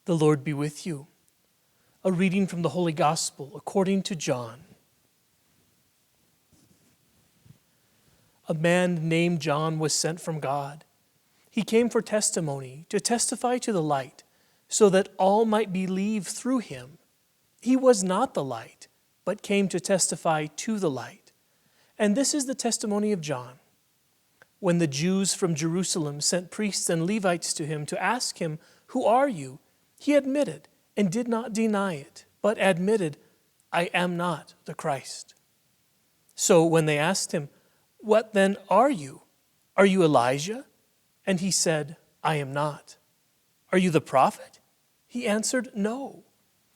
The Lord be with you. A reading from the Holy Gospel according to John. A man named John was sent from God. He came for testimony, to testify to the light, so that all might believe through him. He was not the light, but came to testify to the light. And this is the testimony of John. When the Jews from Jerusalem sent priests and Levites to him to ask him, "Who are you?" he admitted and did not deny it, but admitted, "I am not the Christ." So when they asked him, "What then are you? Are you Elijah?" And he said, "I am not." "Are you the prophet?" He answered, "No."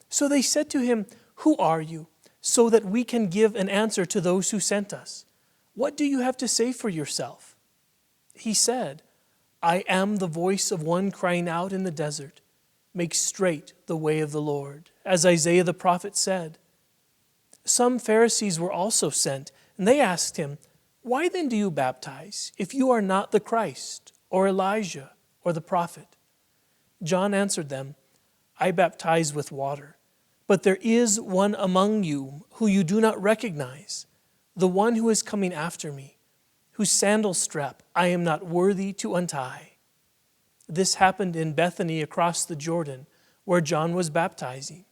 So they said to him, "Who are you? So that we can give an answer to those who sent us. What do you have to say for yourself?" He said, "I am the voice of one crying out in the desert, 'Make straight the way of the Lord,' as Isaiah the prophet said." Some Pharisees were also sent, and they asked him, "Why then do you baptize, if you are not the Christ, or Elijah, or the prophet?" John answered them, "I baptize with water, but there is one among you who you do not recognize, the one who is coming after me, whose sandal strap I am not worthy to untie." This happened in Bethany across the Jordan, where John was baptizing.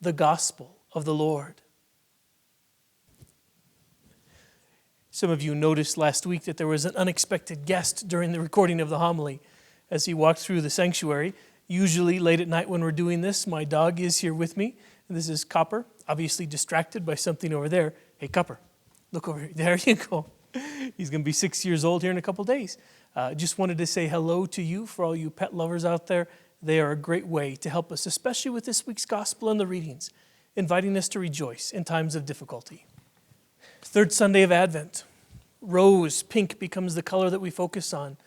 The Gospel of the Lord. Some of you noticed last week that there was an unexpected guest during the recording of the homily as he walked through the sanctuary. Usually late at night when we're doing this, my dog is here with me. And this is Copper, obviously distracted by something over there. Hey, Copper, look over here. There you go. He's going to be 6 years old here in a couple days. Just wanted to say hello to you for all you pet lovers out there. They are a great way to help us, especially with this week's gospel and the readings, inviting us to rejoice in times of difficulty. Third Sunday of Advent. Rose, pink, becomes the color that we focus on.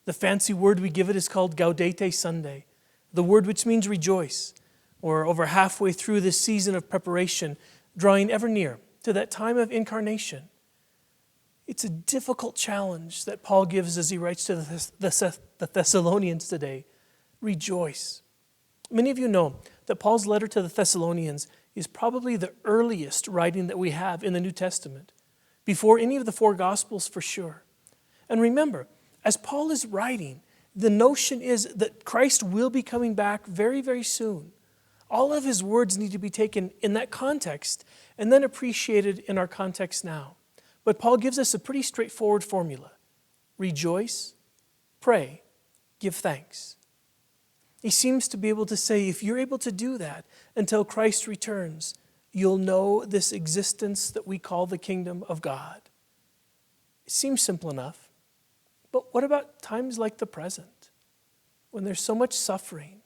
The fancy word we give it is called Gaudete Sunday, the word which means rejoice. We're over halfway through this season of preparation, drawing ever near to that time of incarnation. It's a difficult challenge that Paul gives as he writes to the Thessalonians today. Rejoice. Many of you know that Paul's letter to the Thessalonians is probably the earliest writing that we have in the New Testament, before any of the four Gospels for sure. And remember, as Paul is writing, the notion is that Christ will be coming back very, very soon. All of his words need to be taken in that context and then appreciated in our context now. But Paul gives us a pretty straightforward formula. Rejoice, pray, give thanks. He seems to be able to say, if you're able to do that until Christ returns, you'll know this existence that we call the kingdom of God. It seems simple enough, but what about times like the present, when there's so much suffering,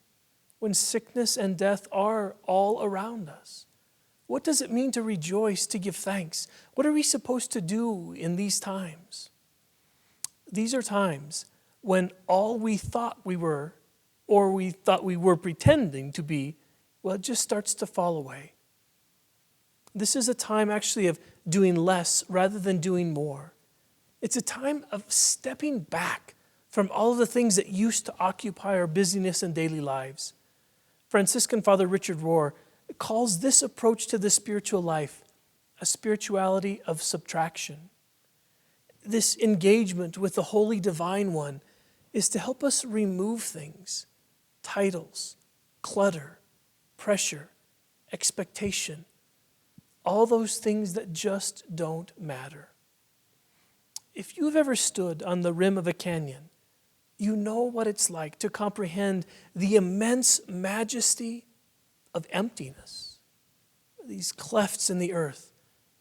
when sickness and death are all around us? What does it mean to rejoice, to give thanks? What are we supposed to do in these times? These are times when all we thought we were, or we thought we were pretending to be, well, it just starts to fall away. This is a time actually of doing less rather than doing more. It's a time of stepping back from all of the things that used to occupy our busyness and daily lives. Franciscan Father Richard Rohr calls this approach to the spiritual life a spirituality of subtraction. This engagement with the Holy Divine One is to help us remove things, titles, clutter, pressure, expectation, all those things that just don't matter. If you've ever stood on the rim of a canyon, you know what it's like to comprehend the immense majesty of emptiness. These clefts in the earth,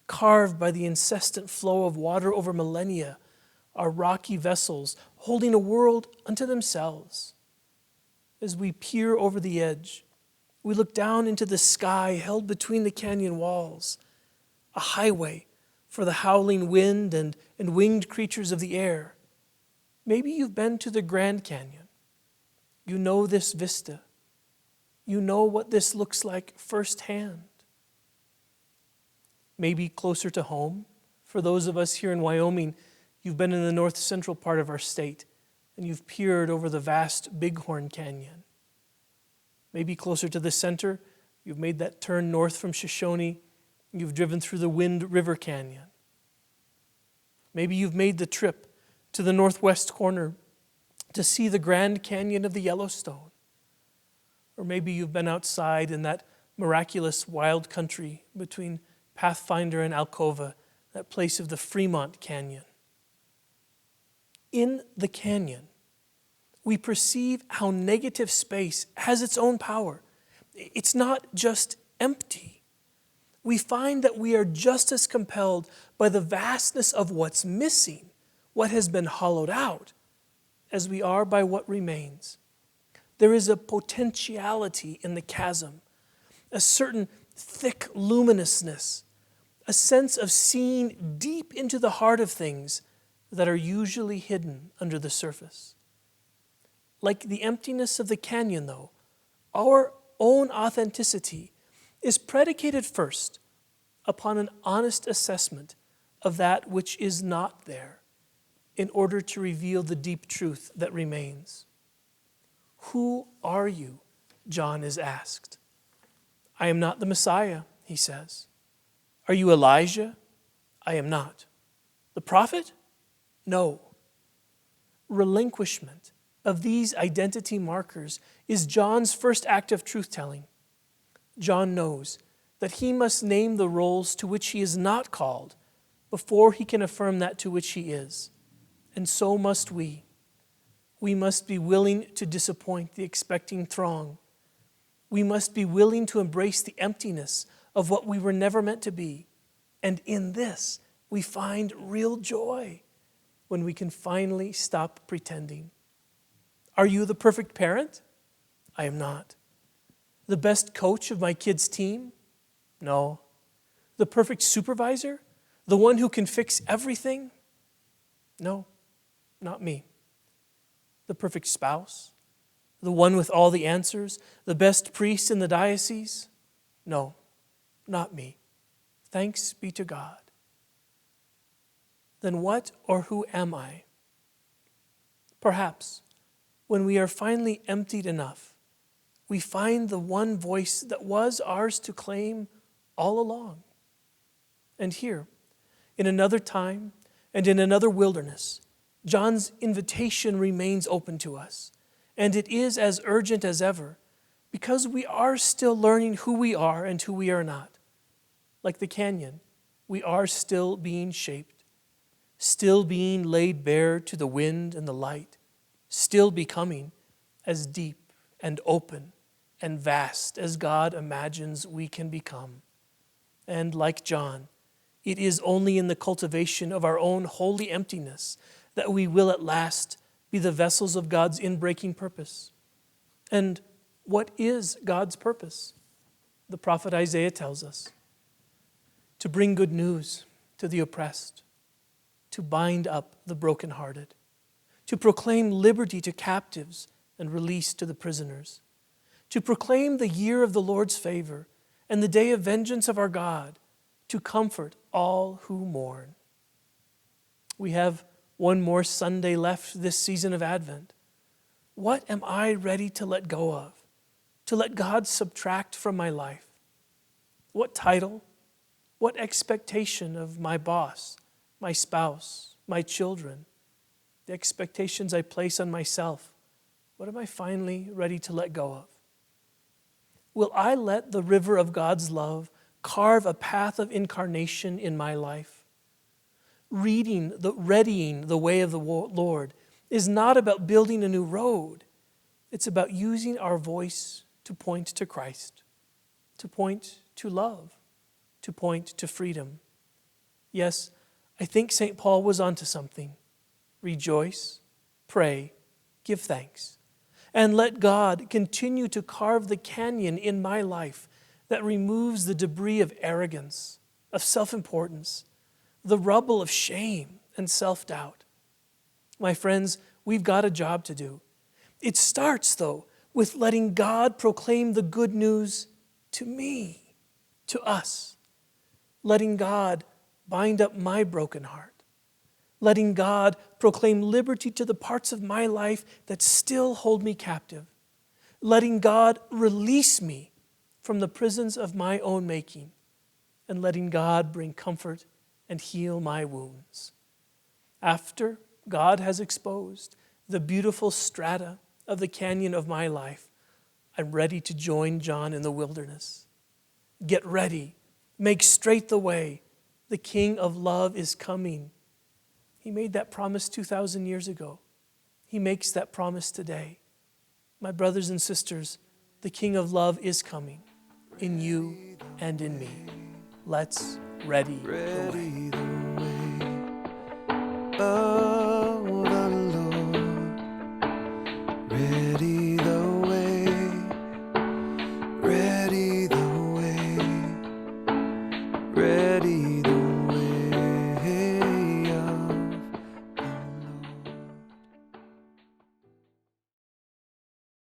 carved by the incessant flow of water over millennia, are rocky vessels holding a world unto themselves. As we peer over the edge, we look down into the sky held between the canyon walls, a highway for the howling wind and winged creatures of the air. Maybe you've been to the Grand Canyon. You know this vista. You know what this looks like firsthand. Maybe closer to home, for those of us here in Wyoming, you've been in the north central part of our state and you've peered over the vast Bighorn Canyon. Maybe closer to the center, you've made that turn north from Shoshone. You've driven through the Wind River Canyon. Maybe you've made the trip to the northwest corner to see the Grand Canyon of the Yellowstone. Or maybe you've been outside in that miraculous wild country between Pathfinder and Alcova, that place of the Fremont Canyon. In the canyon, we perceive how negative space has its own power. It's not just empty. We find that we are just as compelled by the vastness of what's missing, what has been hollowed out, as we are by what remains. There is a potentiality in the chasm, a certain thick luminousness, a sense of seeing deep into the heart of things that are usually hidden under the surface. Like the emptiness of the canyon, though, our own authenticity is predicated first upon an honest assessment of that which is not there in order to reveal the deep truth that remains. Who are you? John is asked. I am not the Messiah, he says. Are you Elijah? I am not. The prophet? No. Relinquishment of these identity markers is John's first act of truth-telling. John knows that he must name the roles to which he is not called before he can affirm that to which he is. And so must we. We must be willing to disappoint the expecting throng. We must be willing to embrace the emptiness of what we were never meant to be. And in this, we find real joy when we can finally stop pretending. Are you the perfect parent? I am not. The best coach of my kids' team? No. The perfect supervisor? The one who can fix everything? No, not me. The perfect spouse? The one with all the answers? The best priest in the diocese? No, not me. Thanks be to God. Then what or who am I? Perhaps when we are finally emptied enough, we find the one voice that was ours to claim all along. And here, in another time and in another wilderness, John's invitation remains open to us. And it is as urgent as ever, because we are still learning who we are and who we are not. Like the canyon, we are still being shaped, still being laid bare to the wind and the light, still becoming as deep and open and vast as God imagines we can become. And like John, it is only in the cultivation of our own holy emptiness that we will at last be the vessels of God's inbreaking purpose. And what is God's purpose? The prophet Isaiah tells us. To bring good news to the oppressed, to bind up the brokenhearted, to proclaim liberty to captives and release to the prisoners, to proclaim the year of the Lord's favor and the day of vengeance of our God, to comfort all who mourn. We have one more Sunday left this season of Advent. What am I ready to let go of, to let God subtract from my life? What title, what expectation of my boss, my spouse, my children, the expectations I place on myself, what am I finally ready to let go of? Will I let the river of God's love carve a path of incarnation in my life? Readying the way of the Lord is not about building a new road. It's about using our voice to point to Christ, to point to love, to point to freedom. Yes, I think St. Paul was onto something. Rejoice, pray, give thanks, and let God continue to carve the canyon in my life that removes the debris of arrogance, of self-importance, the rubble of shame and self-doubt. My friends, we've got a job to do. It starts, though, with letting God proclaim the good news to me, to us. Letting God bind up my broken heart. Letting God proclaim liberty to the parts of my life that still hold me captive. letting God release me from the prisons of my own making, and letting God bring comfort and heal my wounds. After God has exposed the beautiful strata of the canyon of my life, I'm ready to join John in the wilderness. Get ready. Make straight the way. The King of love is coming. He made that promise 2,000 years ago. He makes that promise today. My brothers and sisters, the King of love is coming in you and in me. Let's ready the way.